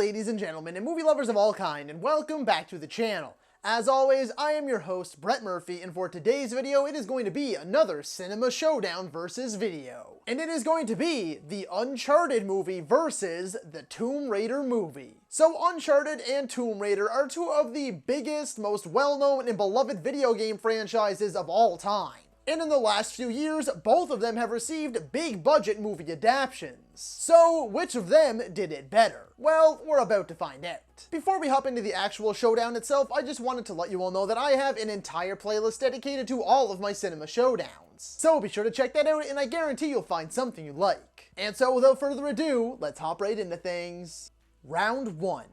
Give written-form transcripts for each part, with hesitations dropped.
ladies and gentlemen, and movie lovers of all kind, and welcome back to the channel. As always, I am your host, Brett Murphy, and for today's video, it is going to be another Cinema Showdown versus video. And it is going to be the Uncharted movie versus the Tomb Raider movie. So Uncharted and Tomb Raider are two of the biggest, most well-known and beloved video game franchises of all time. And in the last few years, both of them have received big-budget movie adaptions. So, which of them did it better? Well, we're about to find out. Before we hop into the actual showdown itself, I just wanted to let you all know that I have an entire playlist dedicated to all of my Cinema Showdowns. So be sure to check that out, and I guarantee you'll find something you like. And so, without further ado, let's hop right into things. Round 1.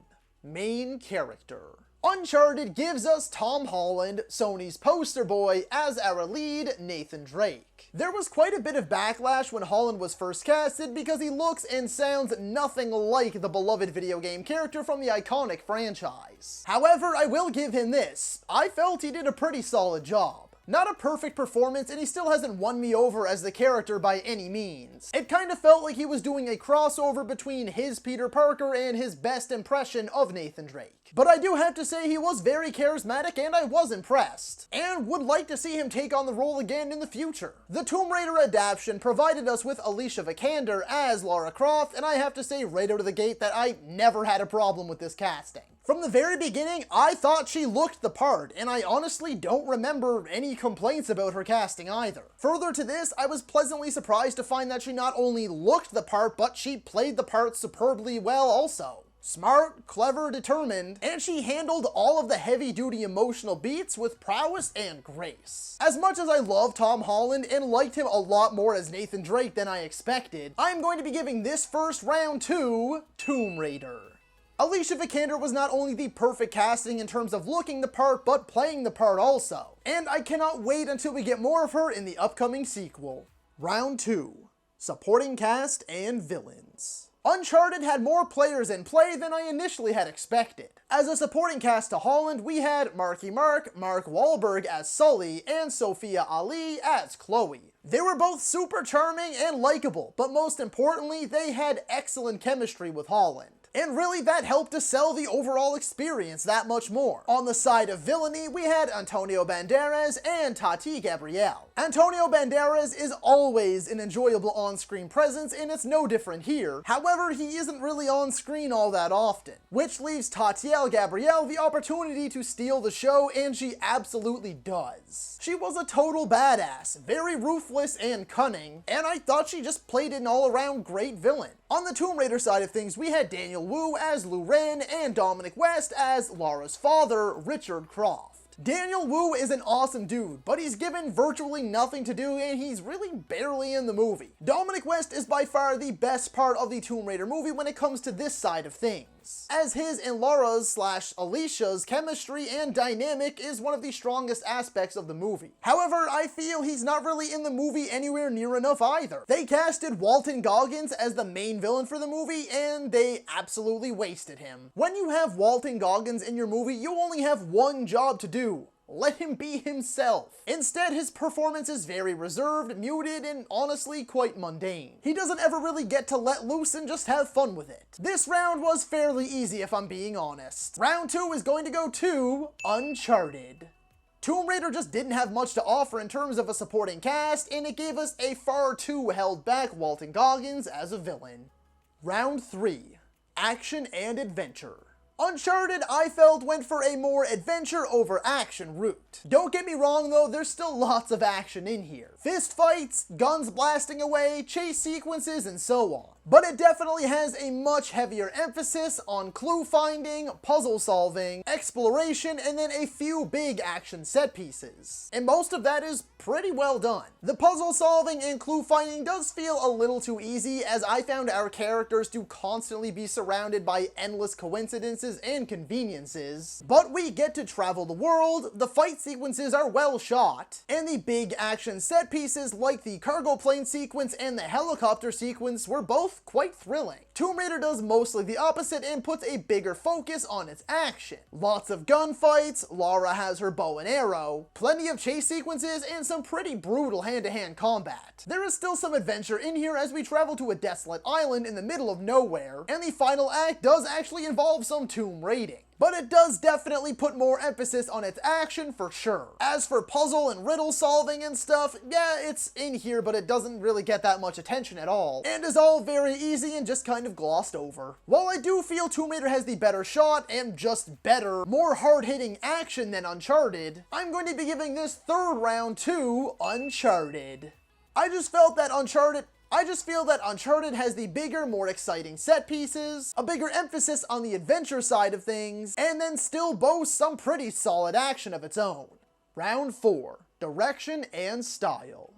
Main Character. Uncharted gives us Tom Holland, Sony's poster boy, as our lead, Nathan Drake. There was quite a bit of backlash when Holland was first casted because he looks and sounds nothing like the beloved video game character from the iconic franchise. However, I will give him this. I felt he did a pretty solid job. Not a perfect performance, and he still hasn't won me over as the character by any means. It kind of felt like he was doing a crossover between his Peter Parker and his best impression of Nathan Drake. But I do have to say he was very charismatic and I was impressed, and would like to see him take on the role again in the future. The Tomb Raider adaptation provided us with Alicia Vikander as Lara Croft, and I have to say right out of the gate that I never had a problem with this casting. From the very beginning, I thought she looked the part, and I honestly don't remember any complaints about her casting either. Further to this, I was pleasantly surprised to find that she not only looked the part, but she played the part superbly well also. Smart, clever, determined, and she handled all of the heavy-duty emotional beats with prowess and grace. As much as I love Tom Holland and liked him a lot more as Nathan Drake than I expected, I'm going to be giving this first round to Tomb Raider. Alicia Vikander was not only the perfect casting in terms of looking the part, but playing the part also. And I cannot wait until we get more of her in the upcoming sequel. Round 2. Supporting Cast and Villains. Uncharted had more players in play than I initially had expected. As a supporting cast to Holland, we had Marky Mark, Mark Wahlberg as Sully, and Sophia Ali as Chloe. They were both super charming and likable, but most importantly, they had excellent chemistry with Holland. And really, that helped to sell the overall experience that much more. On the side of villainy, we had Antonio Banderas and Tati Gabrielle. Antonio Banderas is always an enjoyable on-screen presence, and it's no different here. However, he isn't really on screen all that often, which leaves Tatielle Gabrielle the opportunity to steal the show, and she absolutely does. She was a total badass, very ruthless and cunning, and I thought she just played an all-around great villain. On the Tomb Raider side of things, we had Daniel Wu as Lu Ren and Dominic West as Lara's father, Richard Croft. Daniel Wu is an awesome dude, but he's given virtually nothing to do and he's really barely in the movie. Dominic West is by far the best part of the Tomb Raider movie when it comes to this side of things, as his and Lara's/Alicia's chemistry and dynamic is one of the strongest aspects of the movie. However, I feel he's not really in the movie anywhere near enough either. They casted Walton Goggins as the main villain for the movie, and they absolutely wasted him. When you have Walton Goggins in your movie, you only have one job to do. Let him be himself. Instead, his performance is very reserved, muted, and honestly quite mundane. He doesn't ever really get to let loose and just have fun with it. This round was fairly easy if I'm being honest. Round 2 is going to go to Uncharted. Tomb Raider just didn't have much to offer in terms of a supporting cast, and it gave us a far too held back Walton Goggins as a villain. Round 3. Action and Adventure. Uncharted, I felt, went for a more adventure over action route. Don't get me wrong though, there's still lots of action in here. Fist fights, guns blasting away, chase sequences, and so on. But it definitely has a much heavier emphasis on clue finding, puzzle solving, exploration, and then a few big action set pieces. And most of that is pretty well done. The puzzle solving and clue finding does feel a little too easy, as I found our characters to constantly be surrounded by endless coincidences resources and conveniences, but we get to travel the world, the fight sequences are well shot, and the big action set pieces like the cargo plane sequence and the helicopter sequence were both quite thrilling. Tomb Raider does mostly the opposite and puts a bigger focus on its action. Lots of gunfights, Lara has her bow and arrow, plenty of chase sequences, and some pretty brutal hand-to-hand combat. There is still some adventure in here as we travel to a desolate island in the middle of nowhere, and the final act does actually involve some tomb raiding. But it does definitely put more emphasis on its action for sure. As for puzzle and riddle solving and stuff, yeah, it's in here, but it doesn't really get that much attention at all, and is all very easy and just kind of glossed over. While I do feel Tomb Raider has the better shot and just better, more hard-hitting action than Uncharted, I'm going to be giving this third round to Uncharted. I just feel that Uncharted has the bigger, more exciting set pieces, a bigger emphasis on the adventure side of things, and then still boasts some pretty solid action of its own. Round 4. Direction and Style.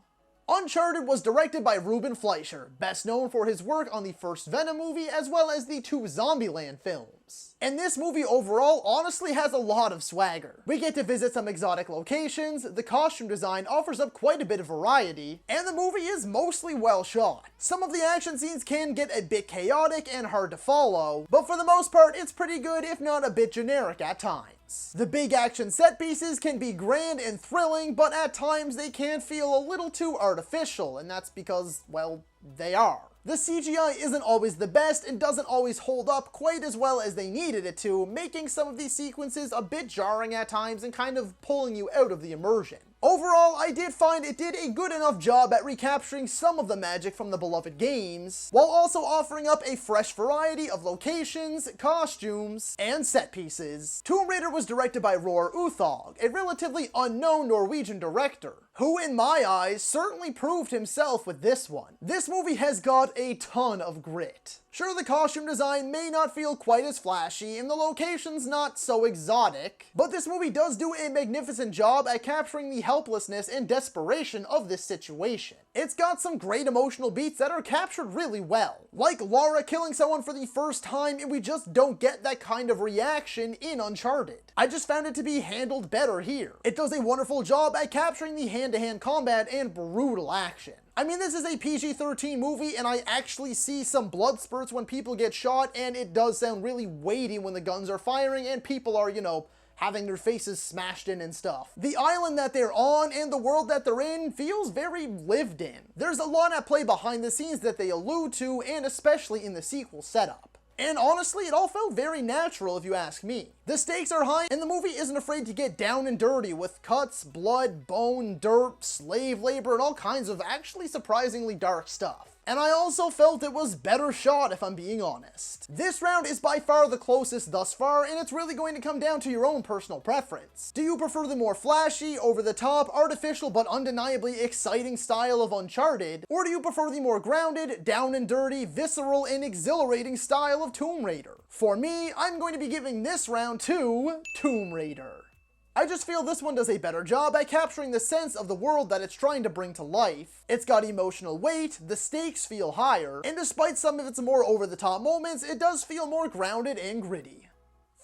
Uncharted was directed by Ruben Fleischer, best known for his work on the first Venom movie as well as the 2 Zombieland films. And this movie overall honestly has a lot of swagger. We get to visit some exotic locations, the costume design offers up quite a bit of variety, and the movie is mostly well shot. Some of the action scenes can get a bit chaotic and hard to follow, but for the most part it's pretty good if not a bit generic at times. The big action set pieces can be grand and thrilling, but at times they can feel a little too artificial, and that's because, well, they are. The CGI isn't always the best and doesn't always hold up quite as well as they needed it to, making some of these sequences a bit jarring at times and kind of pulling you out of the immersion. Overall, I did find it did a good enough job at recapturing some of the magic from the beloved games, while also offering up a fresh variety of locations, costumes, and set pieces. Tomb Raider was directed by Roar Uthaug, a relatively unknown Norwegian director, who in my eyes certainly proved himself with this one. This movie has got a ton of grit. Sure, the costume design may not feel quite as flashy and the locations not so exotic, but this movie does do a magnificent job at capturing the helplessness and desperation of this situation. It's got some great emotional beats that are captured really well, like Lara killing someone for the first time, and we just don't get that kind of reaction in Uncharted. I just found it to be handled better here. It does a wonderful job at capturing the hand-to-hand combat and brutal action. I mean, this is a PG-13 movie, and I actually see some blood spurts when people get shot, and it does sound really weighty when the guns are firing and people are, you know, having their faces smashed in and stuff. The island that they're on and the world that they're in feels very lived in. There's a lot at play behind the scenes that they allude to, and especially in the sequel setup. And honestly, it all felt very natural if you ask me. The stakes are high, and the movie isn't afraid to get down and dirty with cuts, blood, bone, dirt, slave labor, and all kinds of actually surprisingly dark stuff. And I also felt it was better shot, if I'm being honest. This round is by far the closest thus far, and it's really going to come down to your own personal preference. Do you prefer the more flashy, over-the-top, artificial, but undeniably exciting style of Uncharted? Or do you prefer the more grounded, down and dirty, visceral, and exhilarating style of Tomb Raider? For me, I'm going to be giving this round to Tomb Raider. I just feel this one does a better job at capturing the sense of the world that it's trying to bring to life. It's got emotional weight, the stakes feel higher, and despite some of its more over-the-top moments, it does feel more grounded and gritty.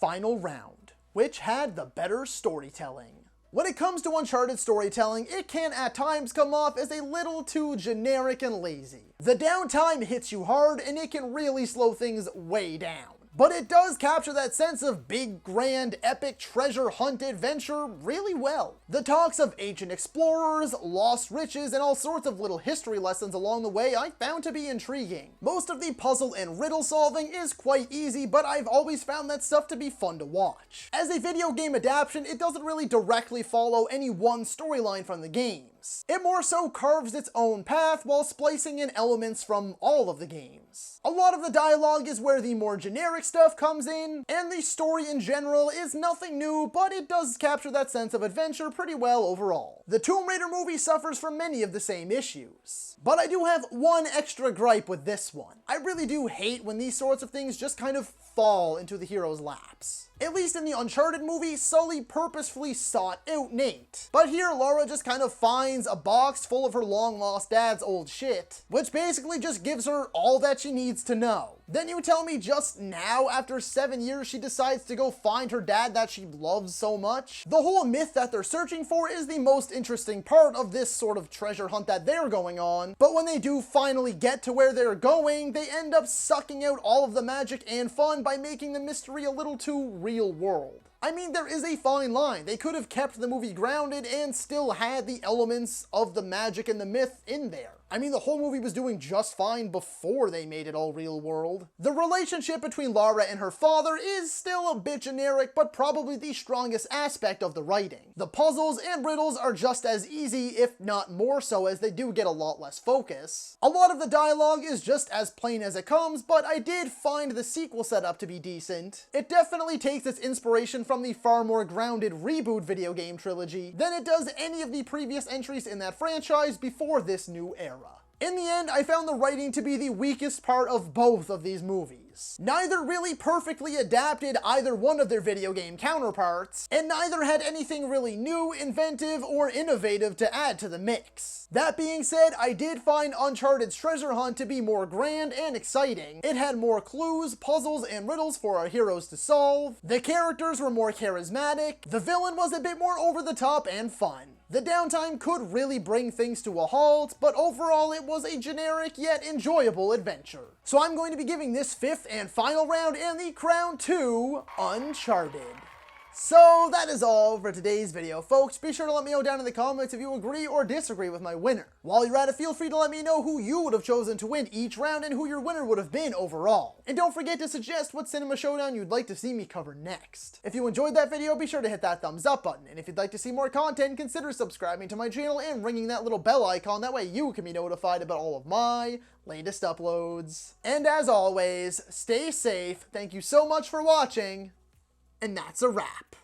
Final round. Which had the better storytelling? When it comes to Uncharted storytelling, it can at times come off as a little too generic and lazy. The downtime hits you hard, and it can really slow things way down. But it does capture that sense of big, grand, epic treasure hunt adventure really well. The talks of ancient explorers, lost riches, and all sorts of little history lessons along the way I found to be intriguing. Most of the puzzle and riddle solving is quite easy, but I've always found that stuff to be fun to watch. As a video game adaptation, it doesn't really directly follow any one storyline from the games. It more so carves its own path while splicing in elements from all of the games. A lot of the dialogue is where the more generic stuff comes in, and the story in general is nothing new, but it does capture that sense of adventure pretty well overall. The Tomb Raider movie suffers from many of the same issues. But I do have one extra gripe with this one. I really do hate when these sorts of things just kind of fall into the hero's laps. At least in the Uncharted movie, Sully purposefully sought out Nate. But here, Lara just kind of finds a box full of her long-lost dad's old shit, which basically just gives her all that she needs to know. Then you tell me just now, after 7 years, she decides to go find her dad that she loves so much? The whole myth that they're searching for is the most interesting part of this sort of treasure hunt that they're going on, but when they do finally get to where they're going, they end up sucking out all of the magic and fun by making the mystery a little too real world. I mean, there is a fine line. They could have kept the movie grounded and still had the elements of the magic and the myth in there. I mean, the whole movie was doing just fine before they made it all real world. The relationship between Lara and her father is still a bit generic, but probably the strongest aspect of the writing. The puzzles and riddles are just as easy, if not more so, as they do get a lot less focus. A lot of the dialogue is just as plain as it comes, but I did find the sequel setup to be decent. It definitely takes its inspiration from the far more grounded reboot video game trilogy than it does any of the previous entries in that franchise before this new era. In the end, I found the writing to be the weakest part of both of these movies. Neither really perfectly adapted either one of their video game counterparts, and neither had anything really new, inventive, or innovative to add to the mix. That being said, I did find Uncharted's treasure hunt to be more grand and exciting. It had more clues, puzzles, and riddles for our heroes to solve. The characters were more charismatic. The villain was a bit more over the top and fun. The downtime could really bring things to a halt, but overall it was a generic yet enjoyable adventure. So I'm going to be giving this fifth and final round and the crown to Uncharted. So that is all for today's video, folks. Be sure to let me know down in the comments if you agree or disagree with my winner. While you're at it, feel free to let me know who you would have chosen to win each round and who your winner would have been overall. And don't forget to suggest what Cinema Showdown you'd like to see me cover next. If you enjoyed that video, be sure to hit that thumbs up button. And if you'd like to see more content, consider subscribing to my channel and ringing that little bell icon. That way you can be notified about all of my latest uploads. And as always, stay safe. Thank you so much for watching. And that's a wrap.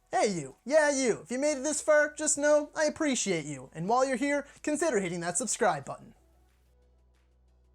Hey you, yeah you, if you made it this far, just know I appreciate you. And while you're here, consider hitting that subscribe button.